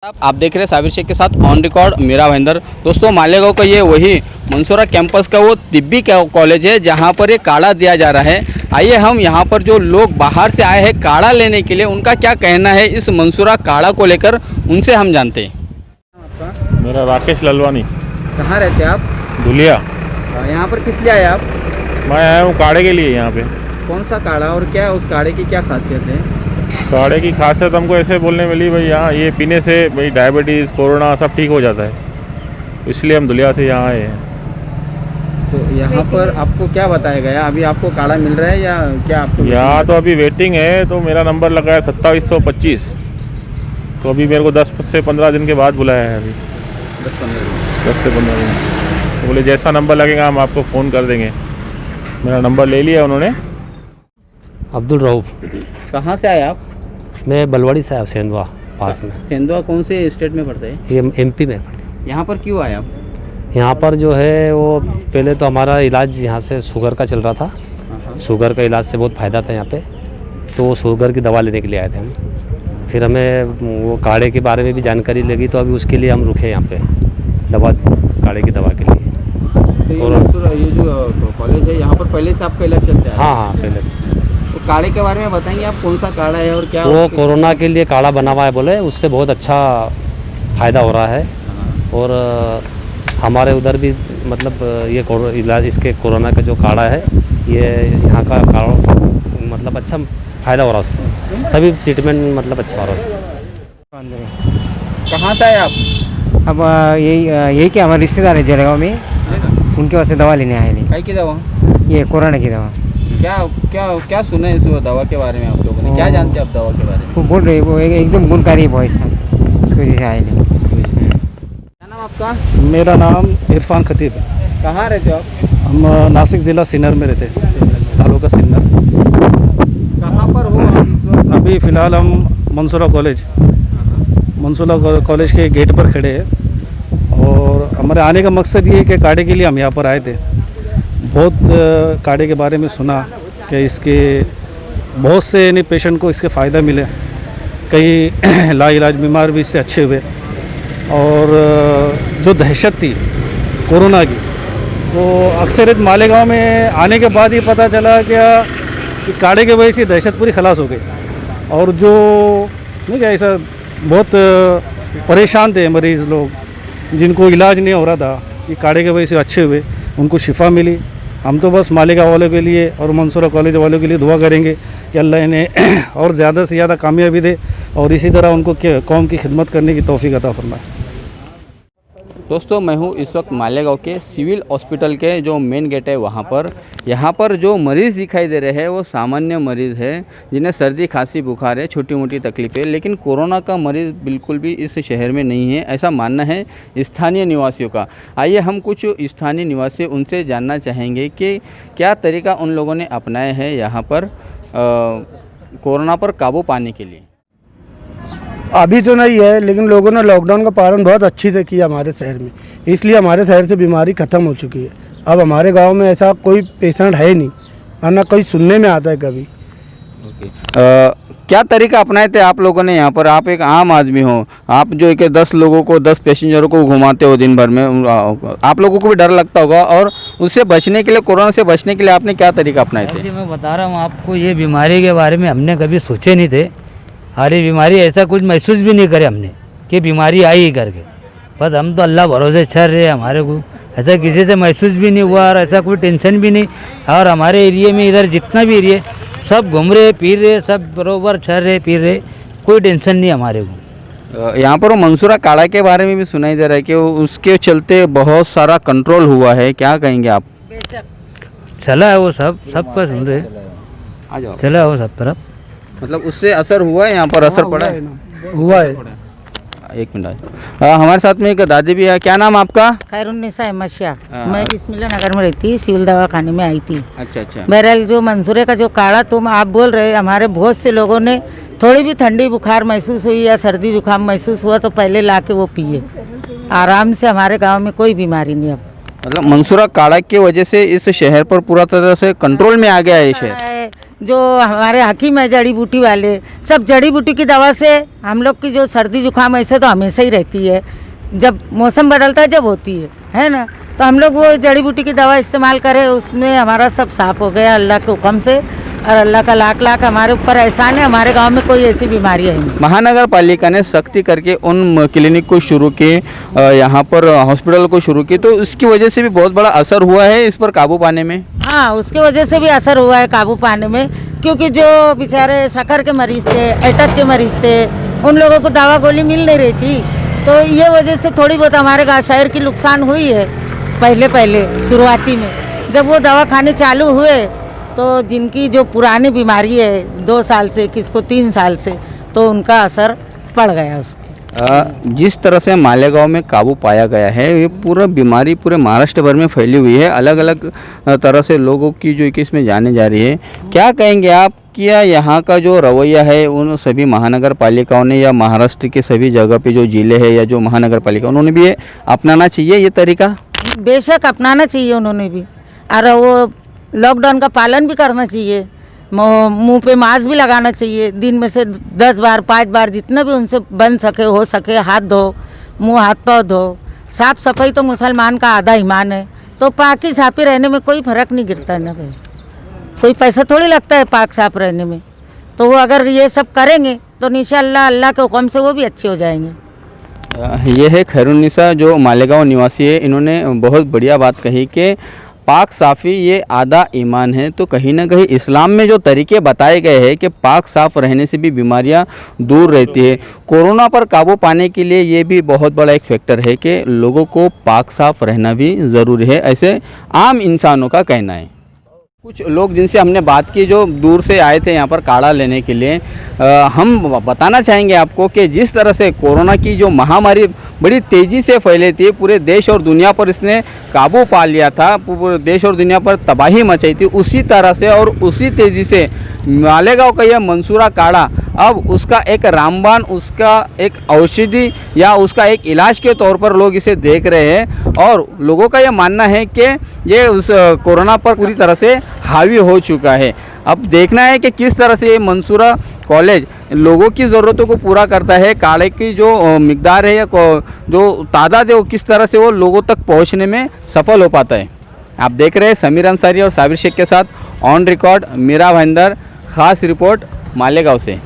आप देख रहे हैं साबिर शेख के साथ ऑन रिकॉर्ड मेरा भाईंदर। दोस्तों, मालेगांव का ये वही मंसूरा कैंपस का वो तिब्बी कॉलेज है जहां पर ये काढ़ा दिया जा रहा है। आइए हम यहां पर जो लोग बाहर से आए हैं काढ़ा लेने के लिए उनका क्या कहना है इस मंसूरा काढ़ा को लेकर, उनसे हम जानते हैं। आपका? मेरा राकेश ललवानी। कहाँ रहते हैं आप? धुलिया। यहाँ पर किस लिए आए आप? मैं आया हूँ काढ़े के लिए यहाँ पे। कौन सा काढ़ा और क्या उस काढ़े की क्या खासियत है? काढ़े की खासियत हमको ऐसे बोलने मिली भाई, यहाँ ये पीने से भाई डायबिटीज़, कोरोना सब ठीक हो जाता है, इसलिए हम धुलिया से यहाँ आए हैं। तो यहाँ पर आपको क्या बताया गया? अभी आपको काढ़ा मिल रहा है या क्या आपको? यहाँ तो अभी वेटिंग है, तो मेरा नंबर लगा है 2725। तो अभी मेरे को 10 से 15 दिन के बाद बुलाया है। अभी 10 से 15 दिन। तो बोले जैसा नंबर लगेगा हम आपको फ़ोन कर देंगे। मेरा नंबर ले लिया उन्होंने। अब्दुल रऊफ। कहाँ से आए आप? मैं बलवाड़ी से आया, सेंधवा पास में। सेंधवा कौन से स्टेट में पड़ता है? ये एमपी में। यहाँ पर क्यों आए आप? यहाँ पर जो है वो पहले तो हमारा इलाज यहाँ से शुगर का चल रहा था। शुगर का इलाज से बहुत फ़ायदा था यहाँ पे, तो वो शुगर की दवा लेने के लिए आए थे हम। फिर हमें वो काढ़े के बारे में भी जानकारी लगी, तो अभी उसके लिए हम रुके यहाँ पे दवा, काढ़े की दवा के लिए। तो ये जो कॉलेज है यहाँ पर पहले से आपका इलाज चलता है? हाँ, पहले से। तो काढ़े के बारे में बताएंगे आप, कौन सा काढ़ा है और क्या? वो कोरोना के लिए काढ़ा बना हुआ है, बोले उससे बहुत अच्छा फ़ायदा हो रहा है। और हमारे उधर भी मतलब ये इलाज, इसके कोरोना का जो काढ़ा है, ये यहाँ का काढ़ा मतलब अच्छा फ़ायदा हो रहा है उससे, सभी ट्रीटमेंट मतलब अच्छा हो रहा है उससे। कहाँ से आए आप? अब यही क्या हमारे रिश्तेदार है जलगांव में, उनके वास्ते दवा लेने आए। नहीं, काय की दवा? ये कोरोना की दवा। क्या क्या क्या सुना है इस दवा के बारे में आप लोगों ने? क्या जानते हैं आप दवा के बारे में? वो बोल रहे, वो एकदम गुणकारी वॉइस है, उसको जैसे आए नहीं। क्या नाम आपका? मेरा नाम इरफान खतीब है। कहाँ रहते हो आप? हम नासिक ज़िला सिन्नर में रहते हैं, तालुका सिन्नर। कहाँ पर हो आप इस वक्त? अभी फ़िलहाल हम मंसूरा कॉलेज के गेट पर खड़े हैं। और हमारे आने का मकसद ये है कि काढ़े के लिए हम यहाँ पर आए थे। बहुत काढ़े के बारे में सुना कि इसके बहुत से यानी पेशेंट को इसके फ़ायदा मिले, कई लाइलाज बीमार भी इससे अच्छे हुए। और जो दहशत थी कोरोना की, वो अक्सर मालेगांव में आने के बाद ही पता चला कि काढ़े के वजह से दहशत पूरी खलास हो गई। और जो नहीं क्या ऐसा बहुत परेशान थे मरीज़ लोग, जिनको इलाज नहीं हो रहा था, ये काढ़े के वजह से अच्छे हुए, उनको शिफा मिली। हम तो बस मालेगांव वालों के लिए और मंसूरा कॉलेज वालों के लिए दुआ करेंगे कि अल्लाह इन्हें और ज़्यादा से ज़्यादा कामयाबी दे और इसी तरह उनको कौम की खिदमत करने की तौफीक अता फरमाए। दोस्तों, मैं हूँ इस वक्त मालेगांव के सिविल हॉस्पिटल के जो मेन गेट है वहाँ पर। यहाँ पर जो मरीज़ दिखाई दे रहे हैं वो सामान्य मरीज़ है, जिन्हें सर्दी खांसी बुखार है, छोटी मोटी तकलीफ़ें। लेकिन कोरोना का मरीज़ बिल्कुल भी इस शहर में नहीं है, ऐसा मानना है स्थानीय निवासियों का। आइए हम कुछ स्थानीय निवासी उनसे जानना चाहेंगे कि क्या तरीका उन लोगों ने अपनाया है यहाँ पर कोरोना पर काबू पाने के लिए। अभी तो नहीं है, लेकिन लोगों ने लॉकडाउन का पालन बहुत अच्छी से किया हमारे शहर में, इसलिए हमारे शहर से बीमारी ख़त्म हो चुकी है। अब हमारे गांव में ऐसा कोई पेशेंट है नहीं, वरना कोई सुनने में आता है कभी। क्या तरीका अपनाए थे आप लोगों ने यहाँ पर? आप एक आम आदमी हो, आप जो एक 10 लोगों को, 10 पैसेंजरों को घुमाते हो दिन भर में, आप लोगों को भी डर लगता होगा। और उससे बचने के लिए, कोरोना से बचने के लिए आपने क्या तरीका अपनाए थे? जी मैं बता रहा हूँ आपको, ये बीमारी के बारे में हमने कभी सोचे नहीं थे। हमारी बीमारी ऐसा कुछ महसूस भी नहीं करे हमने कि बीमारी आई ही करके। बस हम तो अल्लाह भरोसे चल रहे, हमारे को ऐसा किसी से महसूस भी नहीं हुआ और ऐसा कोई टेंशन भी नहीं। और हमारे एरिए में इधर जितना भी एरिया सब घूम रहे फिर रहे, सब बरोबर चल रहे फिर रहे, कोई टेंशन नहीं हमारे को। यहाँ पर मंसूरा काढ़ा के बारे में भी सुनाई दे रहा है कि उसके चलते बहुत सारा कंट्रोल हुआ है, क्या कहेंगे आप? चला है वो सब का सुन रहे, आ जाओ। चला है वो सब तरफ, मतलब उससे असर हुआ है, यहाँ पर असर पड़ा है? हुआ है। एक मिनट, हमारे साथ में एक दादी भी है। क्या नाम आपका? खैरुन्निसा अहमद शाह। मैं बिस्मिल्लाह नगर में रहती, सिविल दवाखाने में आई थी। अच्छा अच्छा। बहरहाल जो मंसूरे का जो काढ़ा तुम आप बोल रहे, हमारे बहुत से लोगों ने थोड़ी भी ठंडी बुखार महसूस हुई या सर्दी जुकाम महसूस हुआ तो पहले ला के वो पिए, आराम से। हमारे गाँव में कोई बीमारी नहीं। अब मतलब मंसूरा काढ़ा की वजह से इस शहर पर पूरा तरह से कंट्रोल में आ गया है ये शहर। जो हमारे हकीम है जड़ी बूटी वाले, सब जड़ी बूटी की दवा से हम लोग की जो सर्दी जुकाम ऐसे तो हमेशा ही रहती है, जब मौसम बदलता है जब होती है ना। तो हम लोग वो जड़ी बूटी की दवा इस्तेमाल करें, उसमें हमारा सब साफ़ हो गया अल्लाह के हुक्म से। और अल्लाह का लाख लाख हमारे ऊपर एहसान है, हमारे गांव में कोई ऐसी बीमारी है नहीं। महानगर पालिका ने सख्ती करके उन क्लिनिक को शुरू किए, यहाँ पर हॉस्पिटल को शुरू किए, तो उसकी वजह से भी बहुत बड़ा असर हुआ है इस पर काबू पाने में। हाँ, उसकी वजह से भी असर हुआ है काबू पाने में, क्योंकि जो बेचारे शक्कर के मरीज़ थे, अटैक के मरीज़ थे, उन लोगों को दवा गोली मिल नहीं रही थी। तो ये वजह से थोड़ी बहुत हमारे गाँव शहर की नुकसान हुई है। पहले शुरुआती में जब वो दवा खाने चालू हुए तो जिनकी जो पुरानी बीमारी है 2 साल से, किसको 3 साल से, तो उनका असर पड़ गया उस पर। जिस तरह से मालेगांव में काबू पाया गया है, ये पूरा बीमारी पूरे महाराष्ट्र भर में फैली हुई है, अलग अलग तरह से लोगों की जो इसमें जाने जा रही है। क्या कहेंगे आप कि यहाँ का जो रवैया है उन सभी महानगर पालिकाओं ने या महाराष्ट्र के सभी जगह पे जो जिले हैं या जो महानगर पालिका, उन्होंने भी ये अपनाना चाहिए ये तरीका? बेशक अपनाना चाहिए उन्होंने भी, और वो लॉकडाउन का पालन भी करना चाहिए, मुंह पे मास्क भी लगाना चाहिए, दिन में से 10 बार 5 बार जितना भी उनसे बन सके हो सके हाथ धो, मुंह हाथ पाँव धो। साफ़ सफाई तो मुसलमान का आधा ईमान है, तो पाकी साफ़ी रहने में कोई फ़र्क नहीं गिरता है ना भाई, कोई पैसा थोड़ी लगता है पाक साफ रहने में। तो वो अगर ये सब करेंगे तो इंशाअल्लाह अल्लाह के हुक्म से वो भी अच्छे हो जाएंगे। ये है खैरुन्निसा जो मालेगांव निवासी है, इन्होंने बहुत बढ़िया बात कही कि पाक साफ़ी ये आधा ईमान है। तो कहीं ना कहीं इस्लाम में जो तरीके बताए गए हैं कि पाक साफ़ रहने से भी बीमारियां दूर रहती है। कोरोना पर काबू पाने के लिए ये भी बहुत बड़ा एक फैक्टर है कि लोगों को पाक साफ़ रहना भी ज़रूरी है, ऐसे आम इंसानों का कहना है। कुछ लोग जिनसे हमने बात की जो दूर से आए थे यहाँ पर काढ़ा लेने के लिए, हम बताना चाहेंगे आपको कि जिस तरह से कोरोना की जो महामारी बड़ी तेज़ी से फैली थी, पूरे देश और दुनिया पर इसने काबू पा लिया था, पूरे देश और दुनिया पर तबाही मचाई थी, उसी तरह से और उसी तेज़ी से मालेगांव का यह मंसूरा काढ़ा अब उसका एक रामबाण, उसका एक औषधि या उसका एक इलाज के तौर पर लोग इसे देख रहे हैं। और लोगों का यह मानना है कि ये उस कोरोना पर पूरी तरह से हावी हो चुका है। अब देखना है कि किस तरह से ये मंसूरा कॉलेज लोगों की ज़रूरतों को पूरा करता है, काढ़े की जो मिकदार है या जो तादाद है वो किस तरह से वो लोगों तक पहुंचने में सफल हो पाता है। आप देख रहे हैं समीर अंसारी और साबिर शेख के साथ ऑन रिकॉर्ड मीरा भाईंदर, ख़ास रिपोर्ट मालेगांव से।